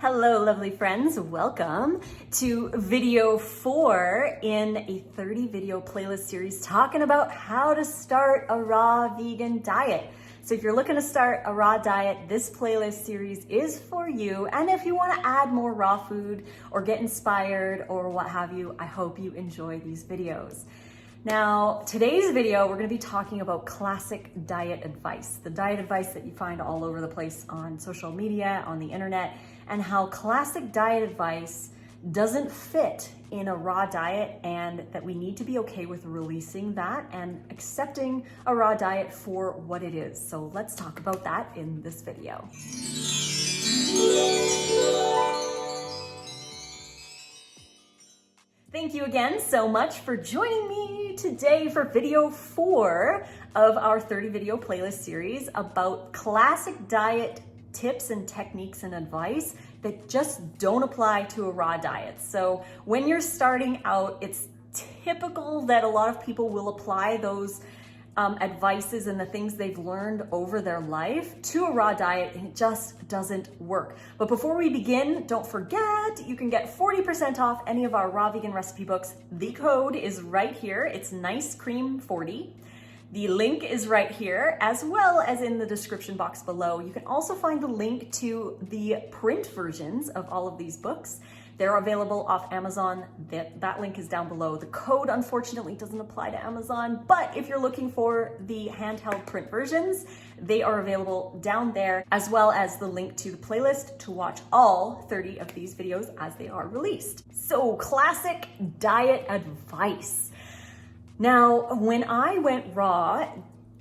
Hello, lovely friends. Welcome to video 4 in a 30 video playlist series talking about how to start a raw vegan diet. So if you're looking to start a raw diet, this playlist series is for you. And if you want to add more raw food or get inspired or what have you, I hope you enjoy these videos. Now, today's video, we're going to be talking about classic diet advice, the diet advice that you find all over the place on social media, on the internet, and how classic diet advice doesn't fit in a raw diet, and that we need to be okay with releasing that and accepting a raw diet for what it is. So let's talk about that in this video. Thank you again so much for joining me today for video 4 of our 30 video playlist series about classic diet tips and techniques and advice that just don't apply to a raw diet. So when you're starting out, it's typical that a lot of people will apply those advices and the things they've learned over their life to a raw diet, and it just doesn't work. But before we begin, don't forget, you can get 40% off any of our raw vegan recipe books. The code is right here. It's Nice Cream 40. The link is right here, as well as in the description box below. You can also find the link to the print versions of all of these books. They're available off Amazon. That link is down below. The code, unfortunately, doesn't apply to Amazon, but if you're looking for the handheld print versions, they are available down there, as well as the link to the playlist to watch all 30 of these videos as they are released. So, classic diet advice. Now, when I went raw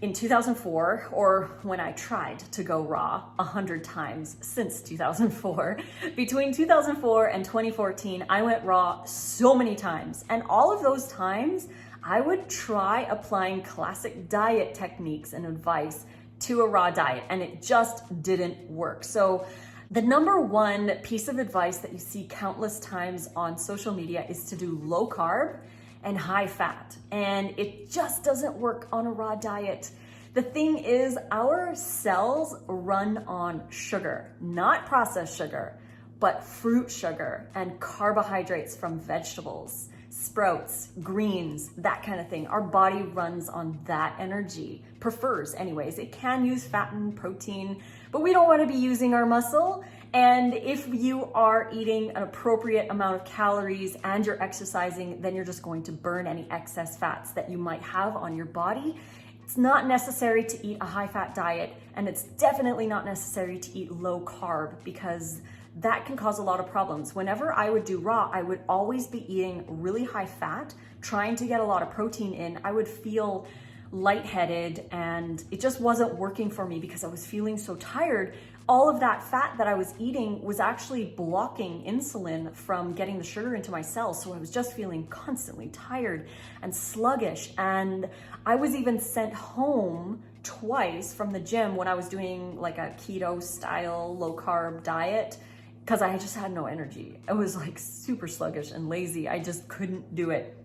in 2004, or when I tried to go raw 100 times since 2004, between 2004 and 2014, I went raw so many times. And all of those times, I would try applying classic diet techniques and advice to a raw diet, and it just didn't work. So the number one piece of advice that you see countless times on social media is to do low carb and high fat, and it just doesn't work on a raw diet. The thing is, our cells run on sugar, not processed sugar, but fruit sugar and carbohydrates from vegetables, sprouts, greens, that kind of thing. Our body runs on that energy, prefers anyways. It can use fat and protein, but we don't want to be using our muscle. And if you are eating an appropriate amount of calories and you're exercising, then you're just going to burn any excess fats that you might have on your body. It's not necessary to eat a high fat diet, and it's definitely not necessary to eat low carb, because that can cause a lot of problems. Whenever I would do raw, I would always be eating really high fat, trying to get a lot of protein in. I would feel lightheaded, and it just wasn't working for me because I was feeling so tired. All of that fat that I was eating was actually blocking insulin from getting the sugar into my cells. So I was just feeling constantly tired and sluggish. And I was even sent home twice from the gym when I was doing like a keto style low carb diet, because I just had no energy. I was like super sluggish and lazy. I just couldn't do it.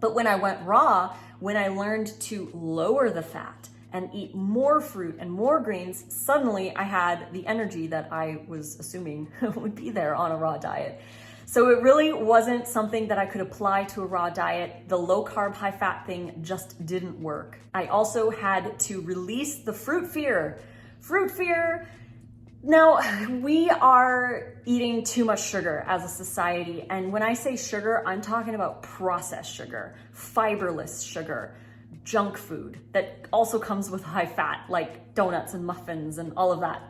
But when I went raw, when I learned to lower the fat and eat more fruit and more greens, suddenly I had the energy that I was assuming would be there on a raw diet. So it really wasn't something that I could apply to a raw diet. The low carb, high fat thing just didn't work. I also had to release the fruit fear. Fruit fear. Now, we are eating too much sugar as a society. And when I say sugar, I'm talking about processed sugar, fiberless sugar, junk food that also comes with high fat, like donuts and muffins and all of that.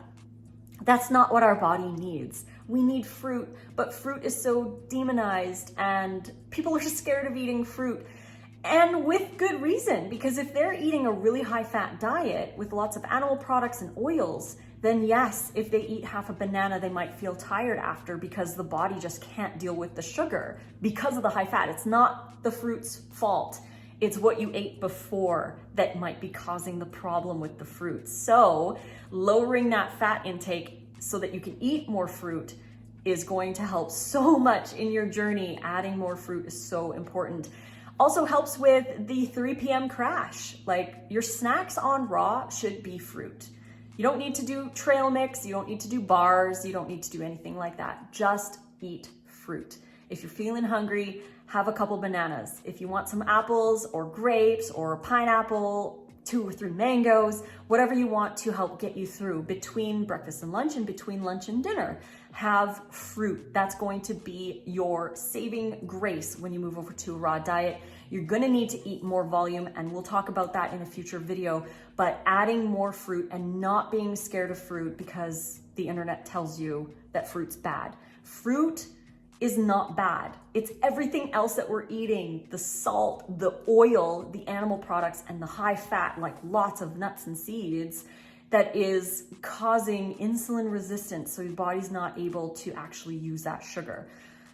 That's not what our body needs. We need fruit, but fruit is so demonized, and people are scared of eating fruit. And with good reason, because if they're eating a really high fat diet with lots of animal products and oils, then yes, if they eat half a banana, they might feel tired after, because the body just can't deal with the sugar because of the high fat. It's not the fruit's fault. It's what you ate before that might be causing the problem with the fruit. So lowering that fat intake so that you can eat more fruit is going to help so much in your journey. Adding more fruit is so important. Also helps with the 3 p.m. crash. Like, your snacks on raw should be fruit. You don't need to do trail mix, you don't need to do bars, you don't need to do anything like that. Just eat fruit. If you're feeling hungry, have a couple bananas. If you want some apples or grapes or pineapple, 2 or 3 mangoes, whatever you want to help get you through between breakfast and lunch and between lunch and dinner. Have fruit. That's going to be your saving grace when you move over to a raw diet. You're gonna need to eat more volume, and we'll talk about that in a future video, but adding more fruit and not being scared of fruit because the internet tells you that fruit's bad. Fruit is not bad. It's everything else that we're eating, the salt, the oil, the animal products, and the high fat, like lots of nuts and seeds, that is causing insulin resistance, so your body's not able to actually use that sugar.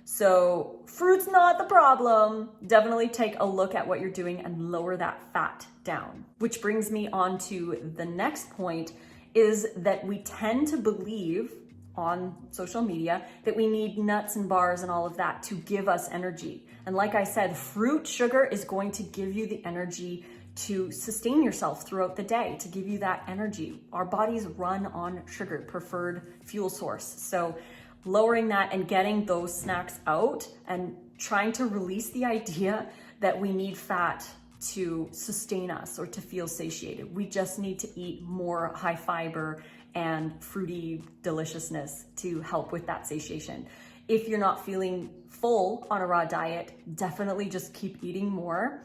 So fruit's not the problem. Definitely take a look at what you're doing and lower that fat down. Which brings me on to the next point, is that we tend to believe on social media that we need nuts and bars and all of that to give us energy. And like I said, fruit sugar is going to give you the energy to sustain yourself throughout the day, to give you that energy. Our bodies run on sugar, preferred fuel source. So lowering that and getting those snacks out and trying to release the idea that we need fat to sustain us or to feel satiated. We just need to eat more high fiber and fruity deliciousness to help with that satiation. If you're not feeling full on a raw diet, definitely just keep eating more.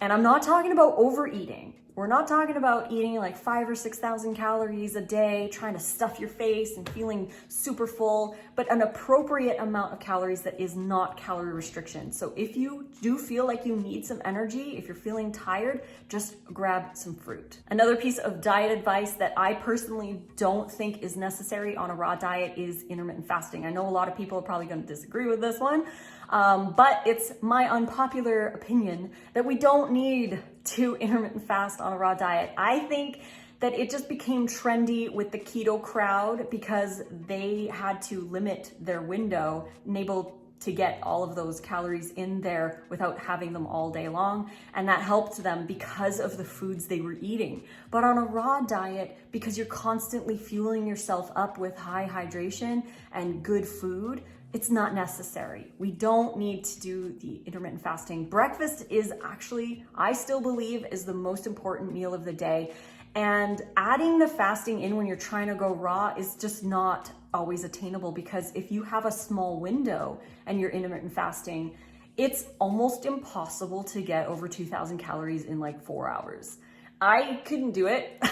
And I'm not talking about overeating. We're not talking about eating like 5,000 or 6,000 calories a day, trying to stuff your face and feeling super full, but an appropriate amount of calories that is not calorie restriction. So if you do feel like you need some energy, if you're feeling tired, just grab some fruit. Another piece of diet advice that I personally don't think is necessary on a raw diet is intermittent fasting. I know a lot of people are probably going to disagree with this one, but it's my unpopular opinion that we don't need to intermittent fast on a raw diet. I think that it just became trendy with the keto crowd because they had to limit their window and able to get all of those calories in there without having them all day long. And that helped them because of the foods they were eating. But on a raw diet, because you're constantly fueling yourself up with high hydration and good food, it's not necessary. We don't need to do the intermittent fasting. Breakfast is actually, I still believe, is the most important meal of the day. And adding the fasting in when you're trying to go raw is just not always attainable, because if you have a small window and you're intermittent fasting, it's almost impossible to get over 2,000 calories in like 4 hours. I couldn't do it.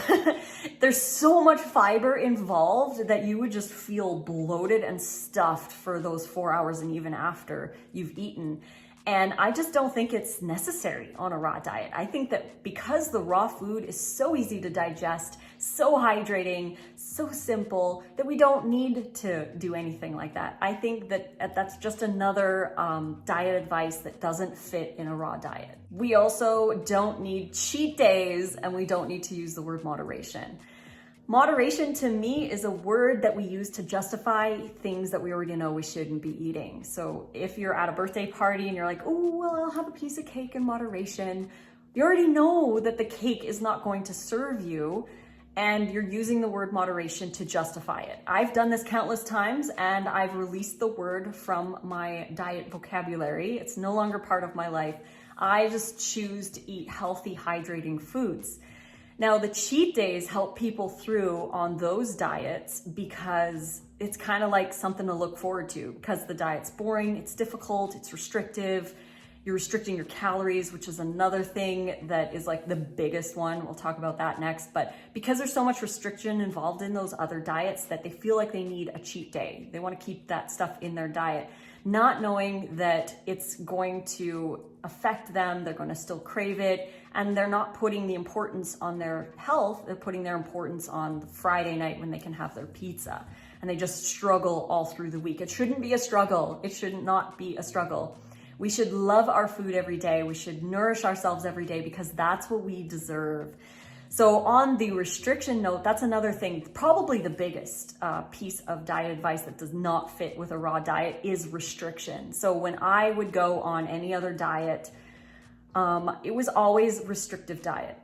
There's so much fiber involved that you would just feel bloated and stuffed for those 4 hours and even after you've eaten. And I just don't think it's necessary on a raw diet. I think that because the raw food is so easy to digest, so hydrating, so simple, that we don't need to do anything like that. I think that that's just another diet advice that doesn't fit in a raw diet. We also don't need cheat days, and we don't need to use the word moderation. Moderation to me is a word that we use to justify things that we already know we shouldn't be eating. So if you're at a birthday party and you're like, oh, well, I'll have a piece of cake in moderation, you already know that the cake is not going to serve you, and you're using the word moderation to justify it. I've done this countless times, and I've released the word from my diet vocabulary. It's no longer part of my life. I just choose to eat healthy, hydrating foods. Now, the cheat days help people through on those diets because it's kind of like something to look forward to, because the diet's boring, it's difficult, it's restrictive. You're restricting your calories, which is another thing that is like the biggest one. We'll talk about that next. But because there's so much restriction involved in those other diets that they feel like they need a cheat day. They want to keep that stuff in their diet, not knowing that it's going to affect them. They're going to still crave it. And they're not putting the importance on their health. They're putting their importance on the Friday night when they can have their pizza. And they just struggle all through the week. It shouldn't be a struggle. It should not be a struggle. We should love our food every day. We should nourish ourselves every day because that's what we deserve. So on the restriction note, that's another thing, probably the biggest piece of diet advice that does not fit with a raw diet is restriction. So when I would go on any other diet, it was always restrictive diet.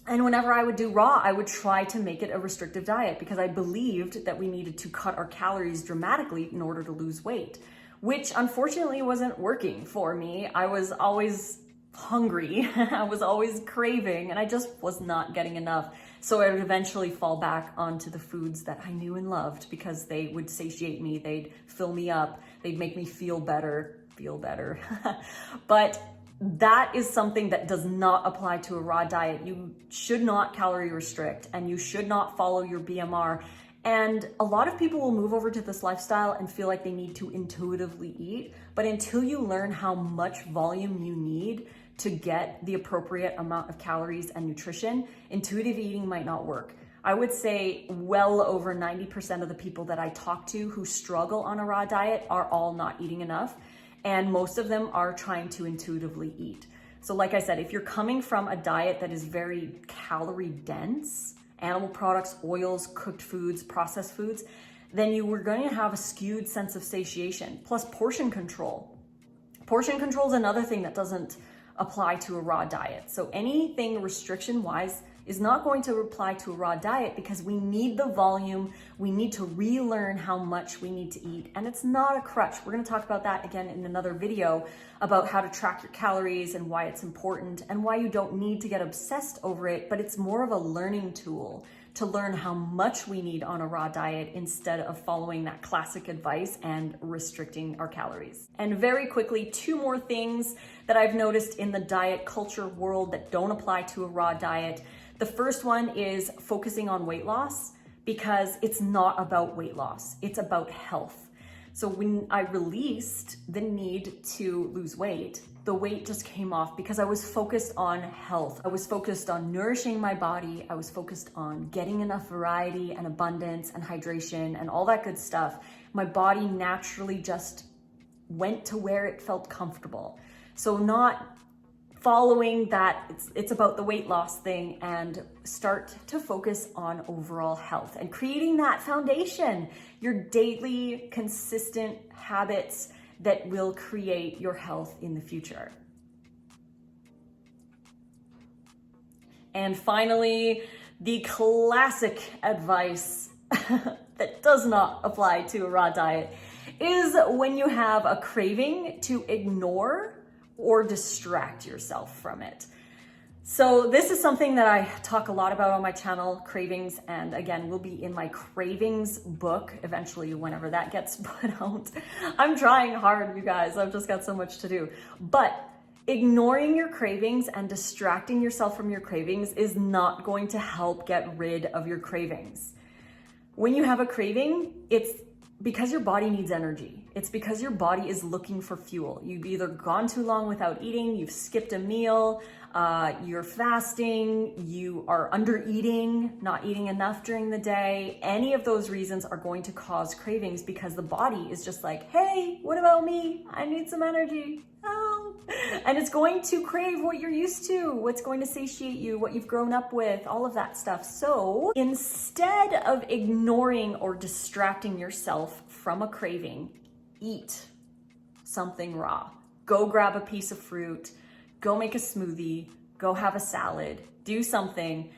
And whenever I would do raw, I would try to make it a restrictive diet because I believed that we needed to cut our calories dramatically in order to lose weight, which unfortunately wasn't working for me. I was always hungry, I was always craving, and I just was not getting enough. So I would eventually fall back onto the foods that I knew and loved because they would satiate me, they'd fill me up, they'd make me feel better. But that is something that does not apply to a raw diet. You should not calorie restrict and you should not follow your BMR. And a lot of people will move over to this lifestyle and feel like they need to intuitively eat. But until you learn how much volume you need to get the appropriate amount of calories and nutrition, intuitive eating might not work. I would say well over 90% of the people that I talk to who struggle on a raw diet are all not eating enough. And most of them are trying to intuitively eat. So like I said, if you're coming from a diet that is very calorie dense, animal products, oils, cooked foods, processed foods, then you were going to have a skewed sense of satiation, plus portion control. Portion control is another thing that doesn't apply to a raw diet. So anything restriction-wise is not going to apply to a raw diet because we need the volume. We need to relearn how much we need to eat. And it's not a crutch. We're going to talk about that again in another video about how to track your calories and why it's important and why you don't need to get obsessed over it, but it's more of a learning tool to learn how much we need on a raw diet instead of following that classic advice and restricting our calories. And very quickly, 2 more things that I've noticed in the diet culture world that don't apply to a raw diet. The first one is focusing on weight loss because it's not about weight loss, it's about health. So when I released the need to lose weight, the weight just came off because I was focused on health. I was focused on nourishing my body. I was focused on getting enough variety and abundance and hydration and all that good stuff. My body naturally just went to where it felt comfortable. So not following that, it's about the weight loss thing, and start to focus on overall health and creating that foundation, your daily consistent habits that will create your health in the future. And finally, the classic advice that does not apply to a raw diet is when you have a craving to ignore or distract yourself from it. So this is something that I talk a lot about on my channel, cravings, and again, will be in my cravings book eventually whenever that gets put out. I'm trying hard, you guys. I've just got so much to do. But ignoring your cravings and distracting yourself from your cravings is not going to help get rid of your cravings. When you have a craving, it's because your body needs energy. It's because your body is looking for fuel. You've either gone too long without eating, you've skipped a meal, you're fasting, you are under eating, not eating enough during the day. Any of those reasons are going to cause cravings because the body is just like, hey, what about me? I need some energy. Oh. And it's going to crave what you're used to, what's going to satiate you, what you've grown up with, all of that stuff. So instead of ignoring or distracting yourself from a craving, eat something raw. Go grab a piece of fruit, go make a smoothie, go have a salad, do something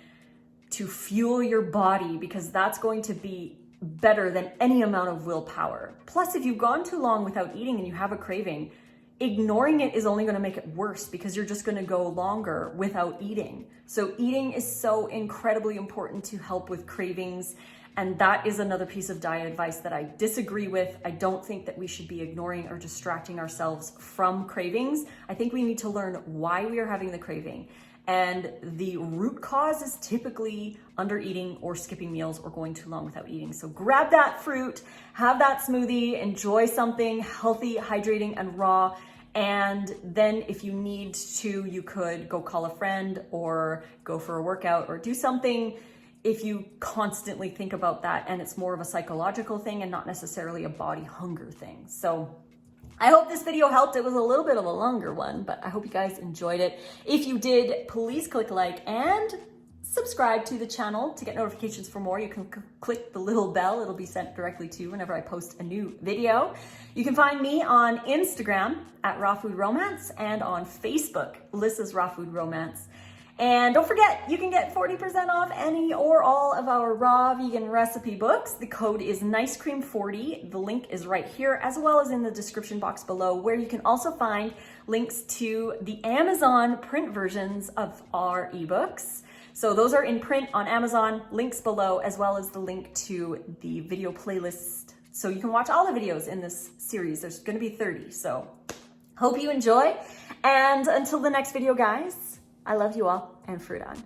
to fuel your body because that's going to be better than any amount of willpower. Plus, if you've gone too long without eating and you have a craving, ignoring it is only going to make it worse because you're just going to go longer without eating. So eating is so incredibly important to help with cravings. And that is another piece of diet advice that I disagree with. I don't think that we should be ignoring or distracting ourselves from cravings. I think we need to learn why we are having the craving. And the root cause is typically under eating or skipping meals or going too long without eating. So grab that fruit, have that smoothie, enjoy something healthy, hydrating, and raw. And then if you need to, you could go call a friend or go for a workout or do something if you constantly think about that and it's more of a psychological thing and not necessarily a body hunger thing. So I hope this video helped. It was a little bit of a longer one, but I hope you guys enjoyed it. If you did, please click like and subscribe to the channel to get notifications for more. You can click the little bell. It'll be sent directly to you whenever I post a new video. You can find me on Instagram at Raw Food Romance and on Facebook, Lissa's Raw Food Romance. And don't forget, you can get 40% off any or all of our raw vegan recipe books. The code is NiceCream40. The link is right here, as well as in the description box below, where you can also find links to the Amazon print versions of our ebooks. So those are in print on Amazon, links below, as well as the link to the video playlist. So you can watch all the videos in this series. There's gonna be 30, so hope you enjoy. And until the next video, guys, I love you all, and fruit on.